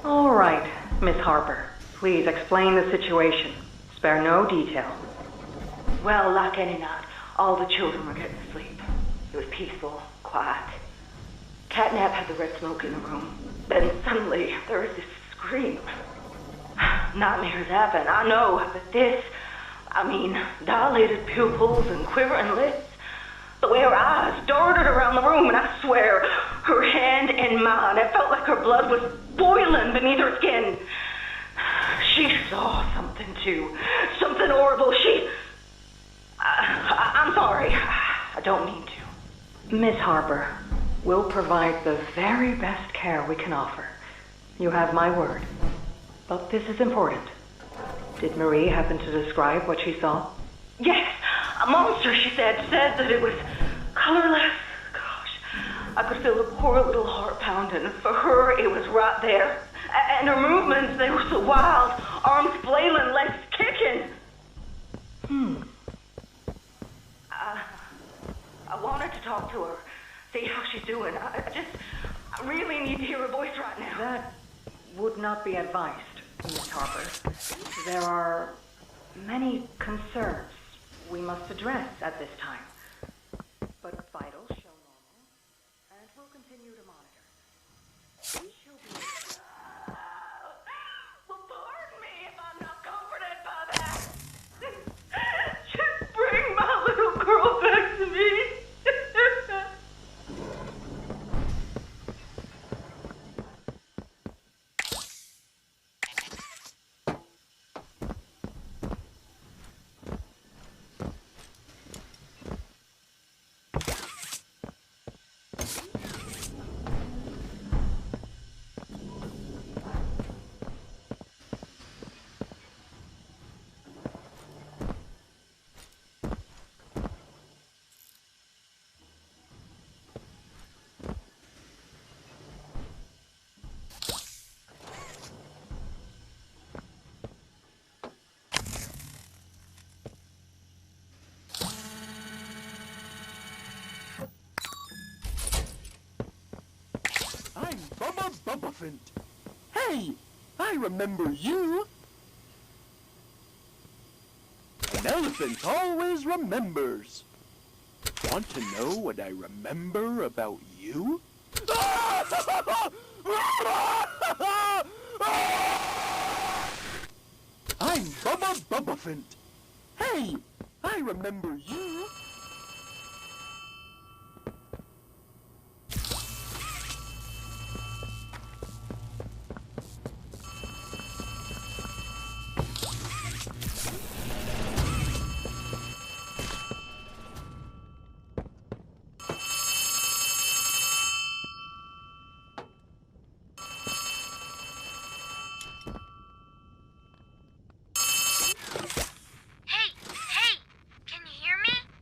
All right, Miss Harper. Please explain the situation. Spare no detail. Well, like any night, all the children were getting to sleep. It was peaceful, quiet. Catnap had the red smoke in the room. Then suddenly, there was this scream. Nightmares happen, I know, but this, dilated pupils and quivering lips. The way her eyes darted around the room, and I swear, her hand in mine, it felt like her blood was boiling beneath her skin. She saw something too, something horrible. I'm sorry, I don't mean to. Miss Harper, we'll provide the very best care we can offer. You have my word. But this is important. Did Marie happen to describe what she saw? Yes, a monster, she said that it was colorless. Gosh, I could feel the poor little heart pounding. For her, it was right there. And her movements, they were so wild. Arms flailing, legs kicking. I wanted to talk to her, see how she's doing. I really need to hear her voice right now. That would not be advised, Miss Harper. There are many concerns we must address at this time. But vitals show normal, and we'll continue to monitor. She'll be... Well, pardon me if I'm not comforted by that. Just bring my little girl back to me. Bumpafant. Hey, I remember you. An elephant always remembers. Want to know what I remember about you? Buffant. Hey, I remember you. Hey, can you hear me?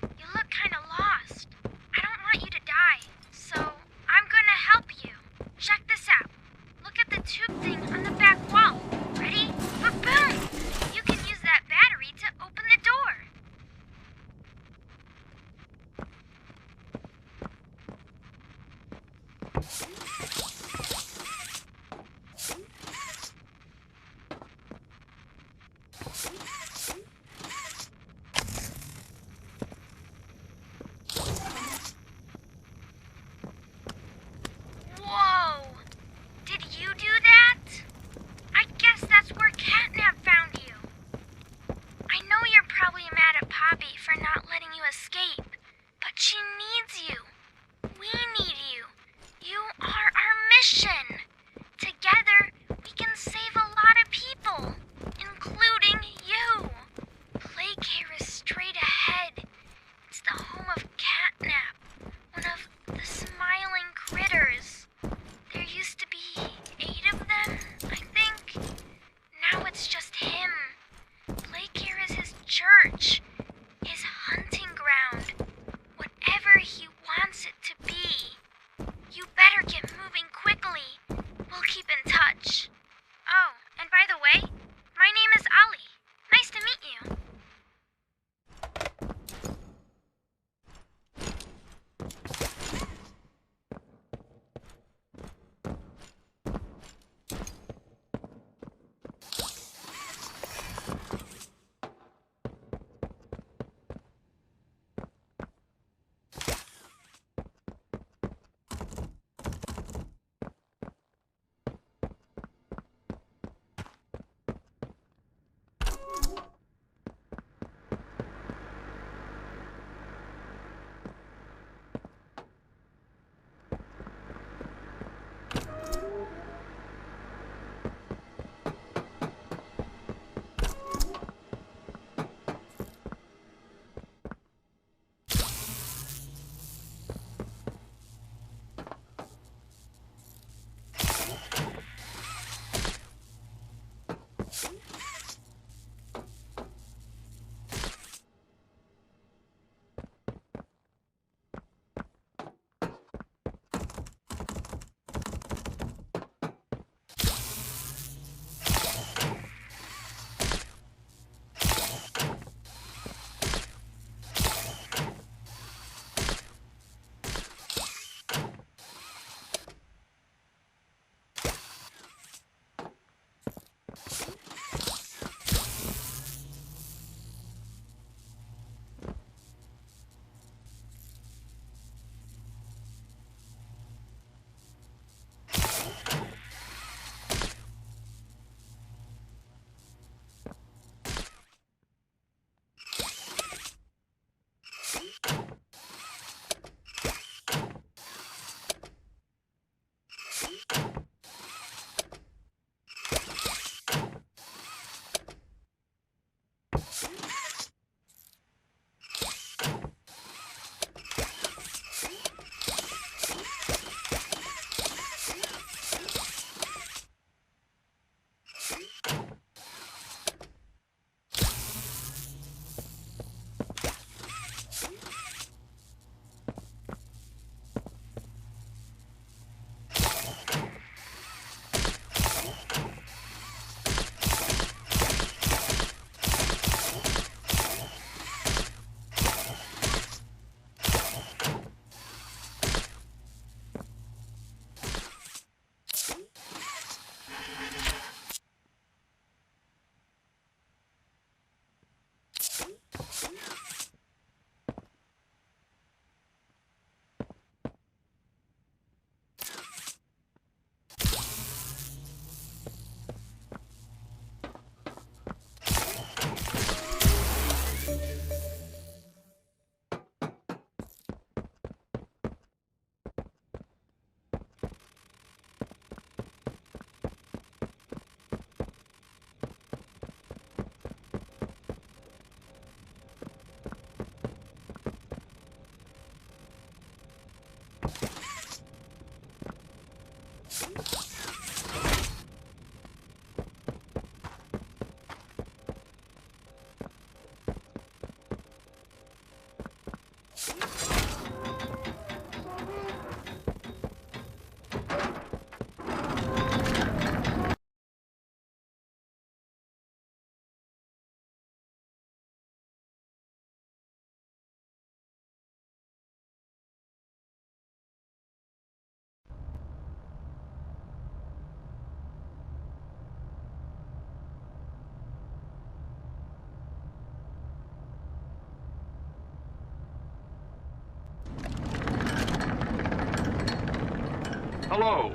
Hello,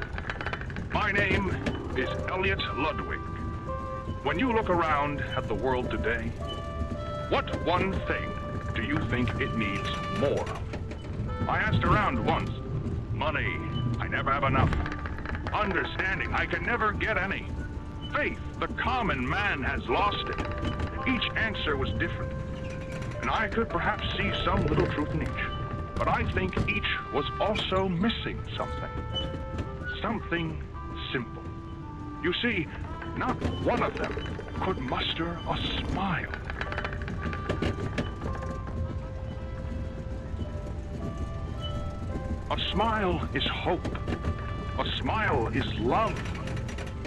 my name is Elliot Ludwig. When you look around at the world today, what one thing do you think it needs more of? I asked around once. Money, I never have enough. Understanding, I can never get any. Faith, the common man has lost it. Each answer was different, and I could perhaps see some little truth in each. But I think each was also missing something. Something simple. You see, not one of them could muster a smile. A smile is hope. A smile is love.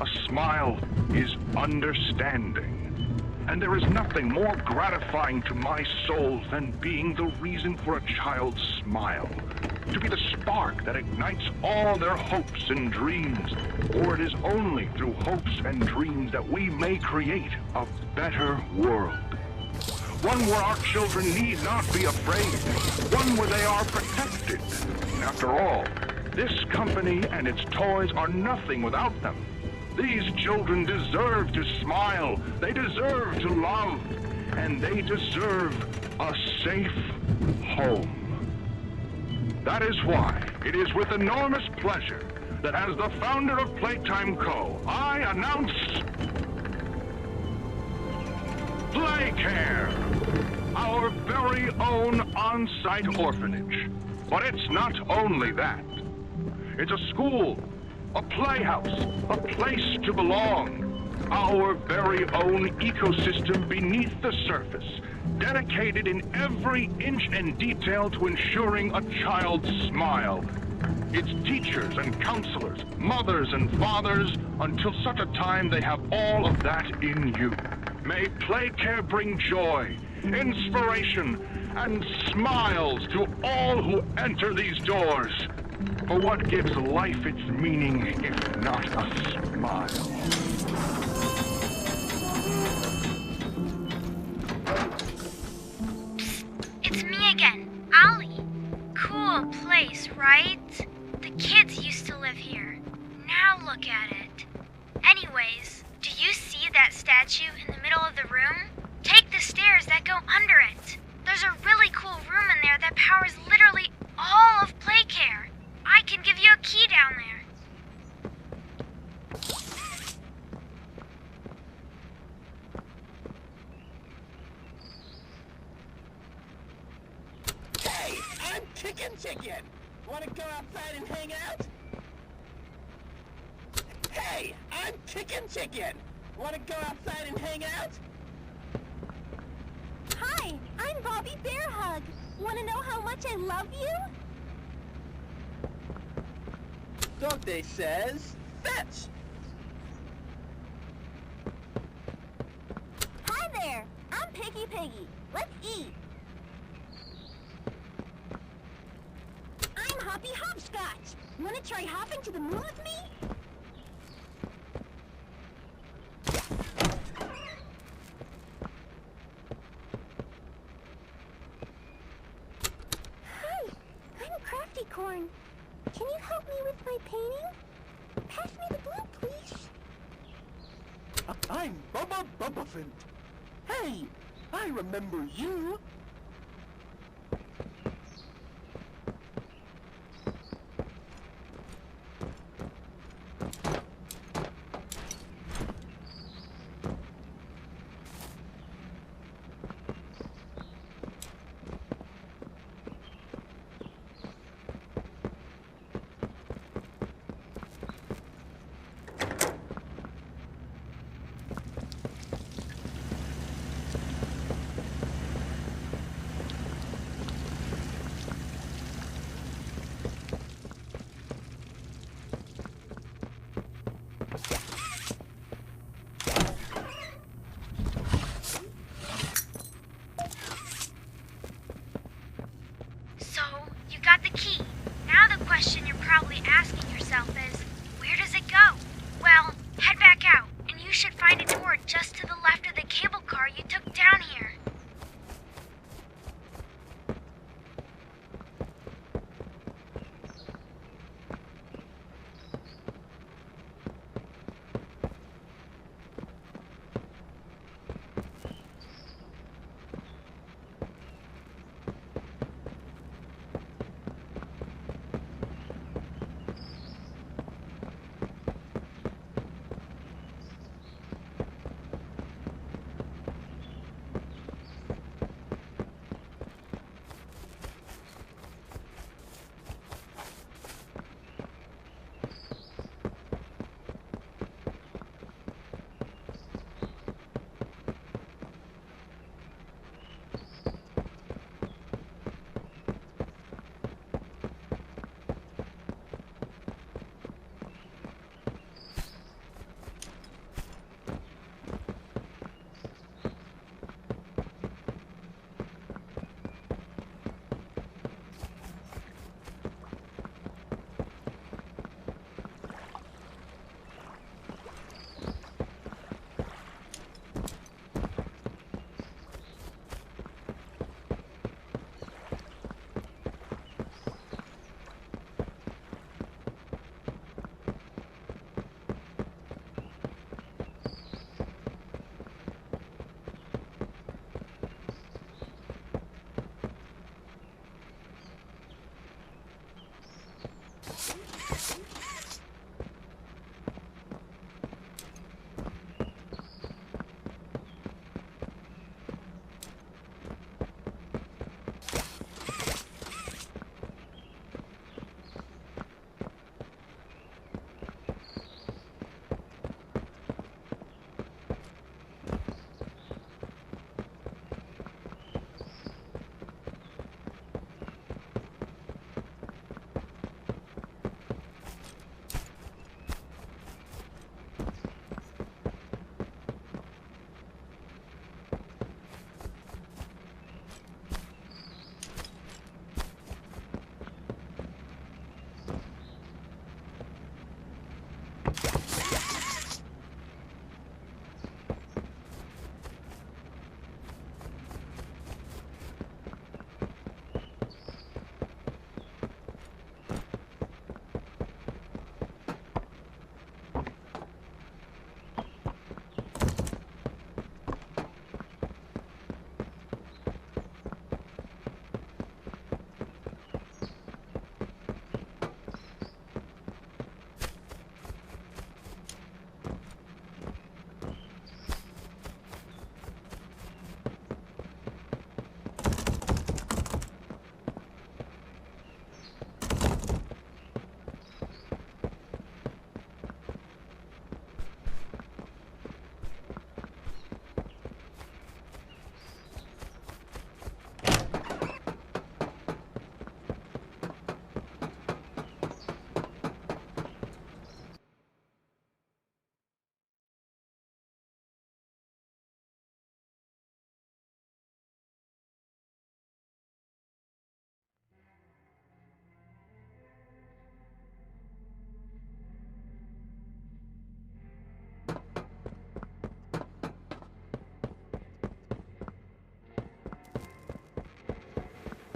A smile is understanding. And there is nothing more gratifying to my soul than being the reason for a child's smile. To be the spark that ignites all their hopes and dreams. For it is only through hopes and dreams that we may create a better world. One where our children need not be afraid. One where they are protected. After all, this company and its toys are nothing without them. These children deserve to smile. They deserve to love. And they deserve a safe home. That is why it is with enormous pleasure that as the founder of Playtime Co., I announce Playcare, our very own on-site orphanage. But it's not only that. It's a school, a playhouse, a place to belong. Our very own ecosystem beneath the surface, dedicated in every inch and detail to ensuring a child's smile. Its teachers and counselors, mothers and fathers, until such a time they have all of that in you. May Playcare bring joy, inspiration, and smiles to all who enter these doors. For what gives life its meaning if not a smile? It's me again, Ollie. Cool place, right? The kids used to live here. Now look at it. Anyways, do you see that statue in the middle of the room? Take the stairs that go under it. There's a really cool room in there that powers literally all of Playcare. I can give you a key down there. Hey, I'm Chicken. Wanna go outside and hang out? Hey, I'm Chicken. Wanna go outside and hang out? Hi, I'm Bobby Bearhug. Wanna know how much I love you? Don't they says? Fetch! Hi there, I'm Piggy. Let's eat. I'm Hoppy Hopscotch. Wanna try hopping to the moon with me? Hi, I'm Crafty Corn. Can you help me with my painting? Pass me the glue, please. I'm Bubba Bubbaphant. Hey, I remember you.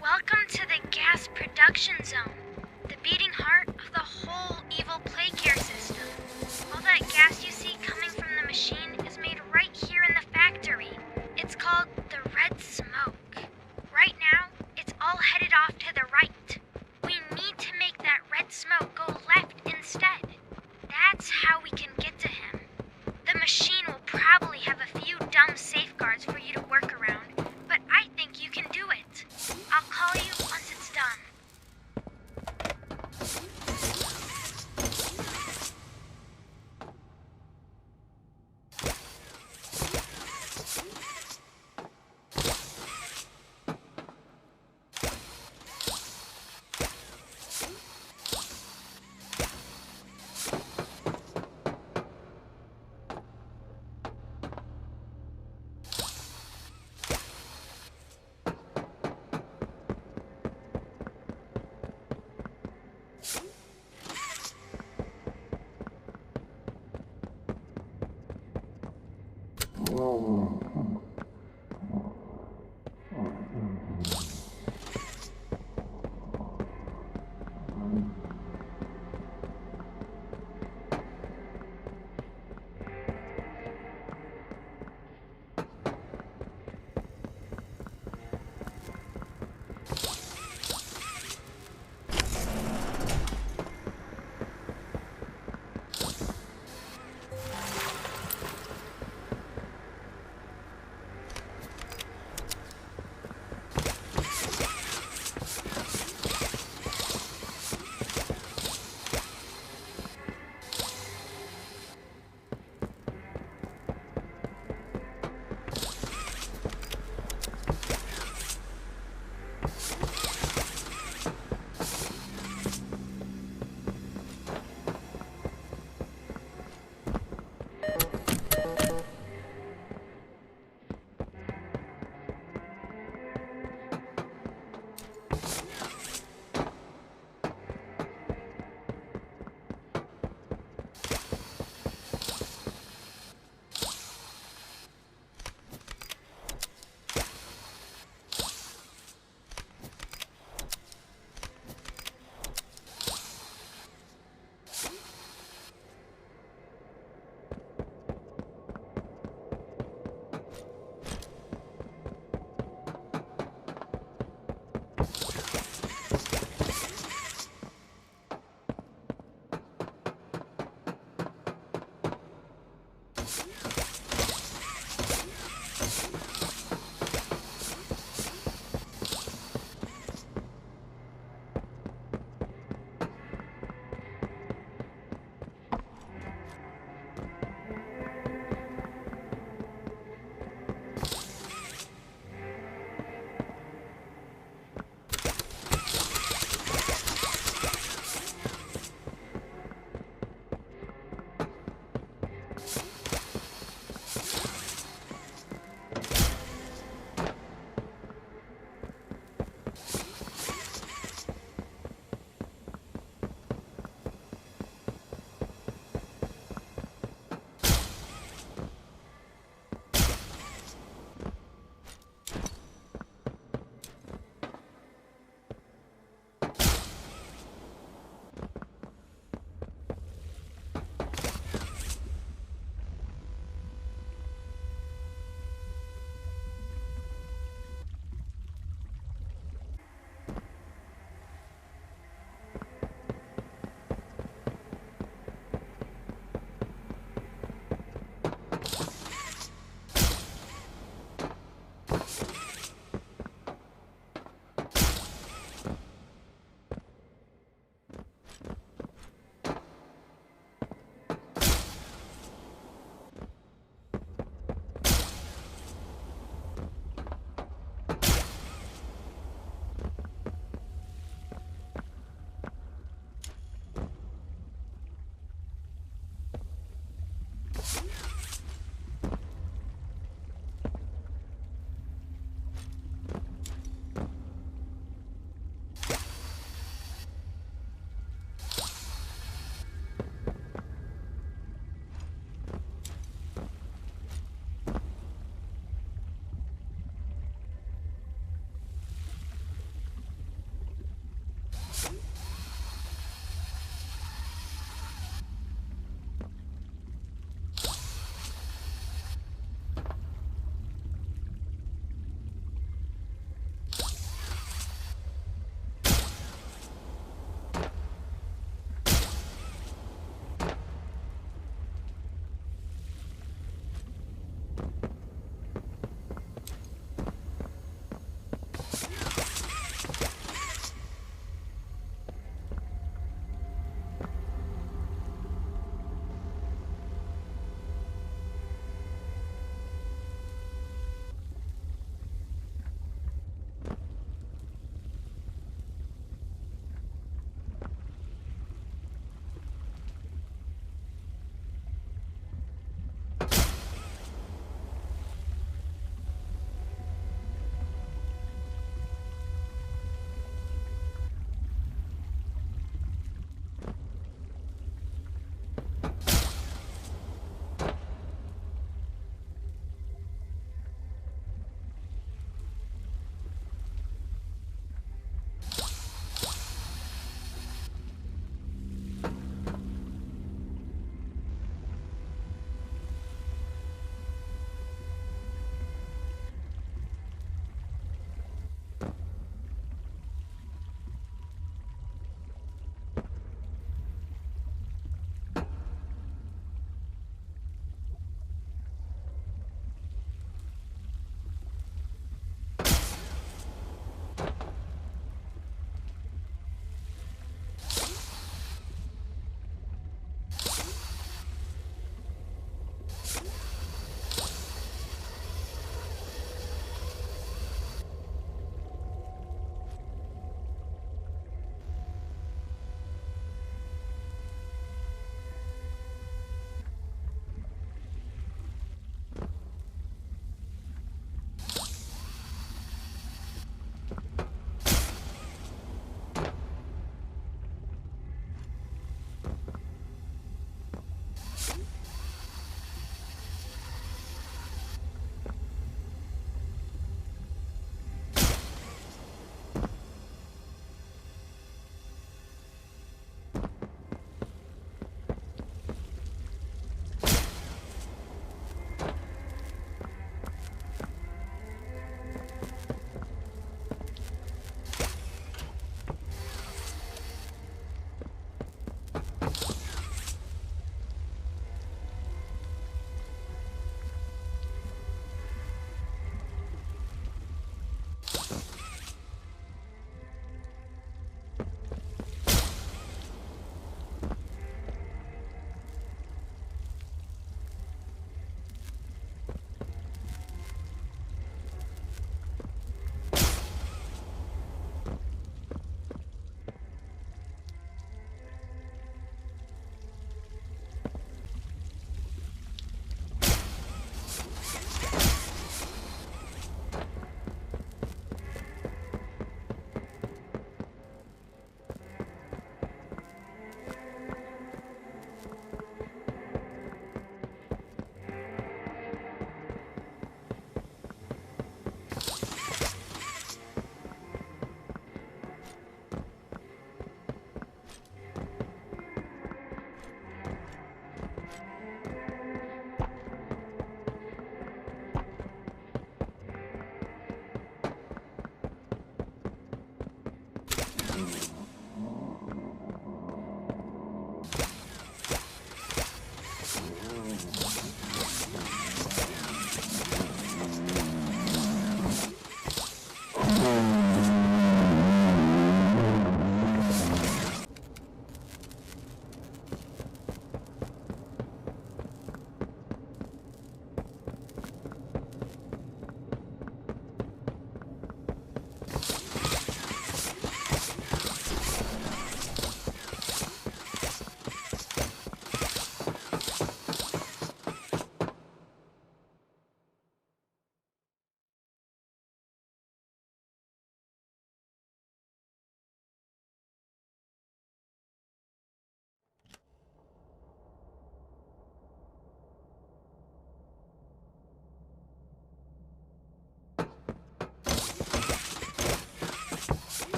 Welcome to the gas production zone, the beating heart of the whole evil Playcare system. All that gas you see coming from the machine is made right here in the factory. It's called the red smoke. Right now, it's all headed off to the right. We need to make that red smoke go left instead. That's how we can get to him. The machine will probably have a few dumb safeguards for you to work around, but I think you can do it. I'll call you once it's done.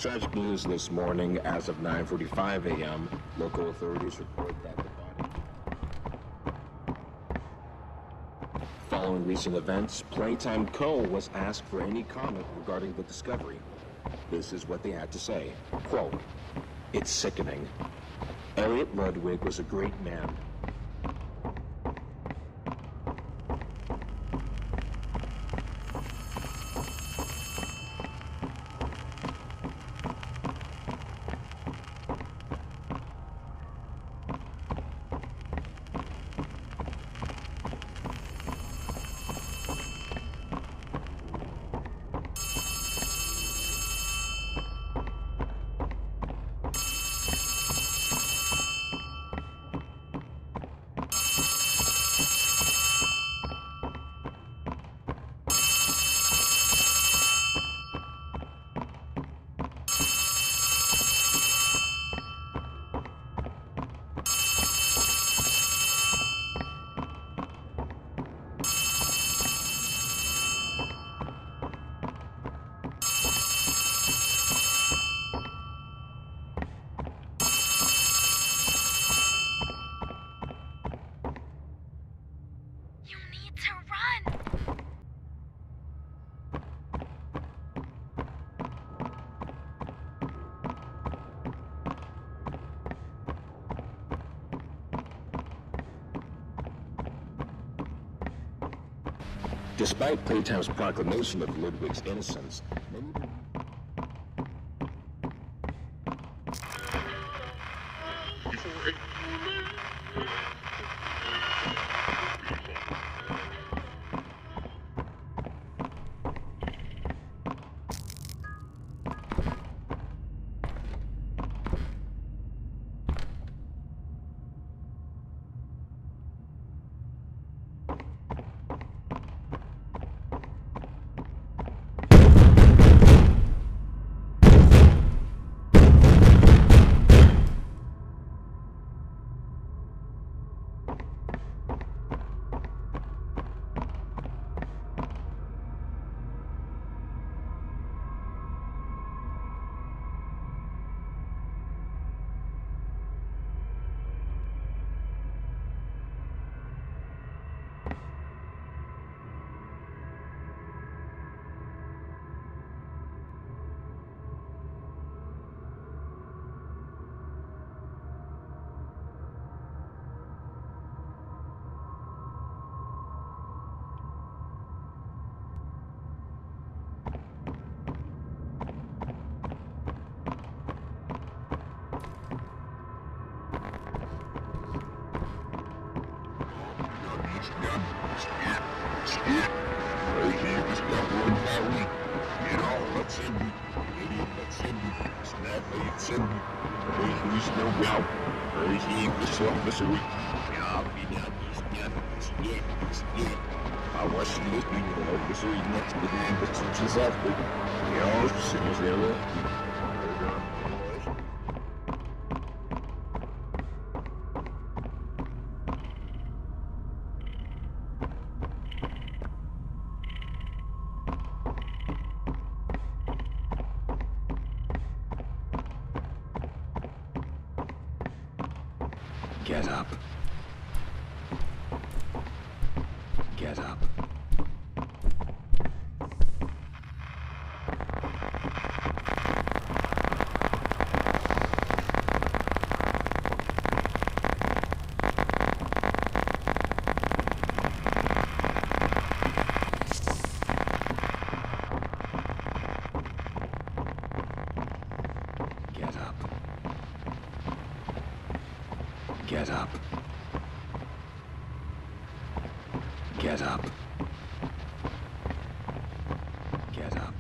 Tragic news this morning. As of 9:45 a.m., local authorities report that the body... Following recent events, Playtime Co. was asked for any comment regarding the discovery. This is what they had to say. Quote, "It's sickening. Elliot Ludwig was a great man. Despite Playtime's proclamation of Ludwig's innocence, many... Get up. Get up. Get up. Get up. Get up. Get up.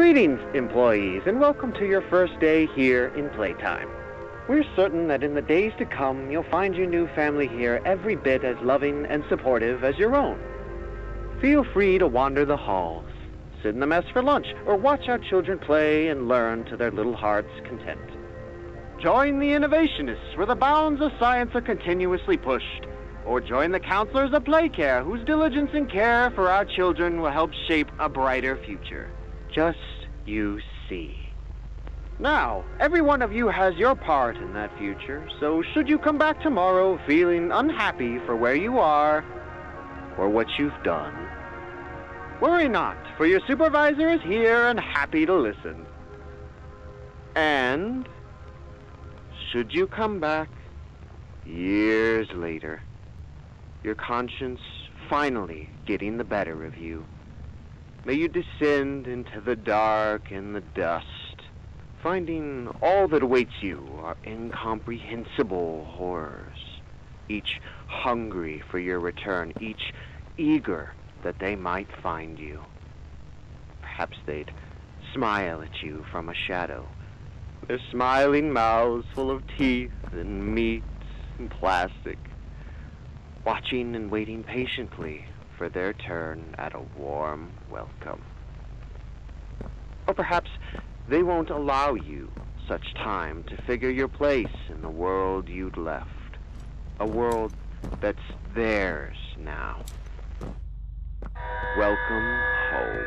Greetings, employees, and welcome to your first day here in Playtime. We're certain that in the days to come, you'll find your new family here every bit as loving and supportive as your own. Feel free to wander the halls, sit in the mess for lunch, or watch our children play and learn to their little hearts' content. Join the innovationists where the bounds of science are continuously pushed, or join the counselors of Playcare whose diligence and care for our children will help shape a brighter future. Just you see. Now, every one of you has your part in that future, so should you come back tomorrow feeling unhappy for where you are or what you've done, worry not, for your supervisor is here and happy to listen. And should you come back years later, your conscience finally getting the better of you, may you descend into the dark and the dust, finding all that awaits you are incomprehensible horrors, each hungry for your return, each eager that they might find you. Perhaps they'd smile at you from a shadow, their smiling mouths full of teeth and meat and plastic, watching and waiting patiently for their turn at a warm welcome. Or perhaps they won't allow you such time to figure your place in the world you'd left, a world that's theirs now. Welcome home.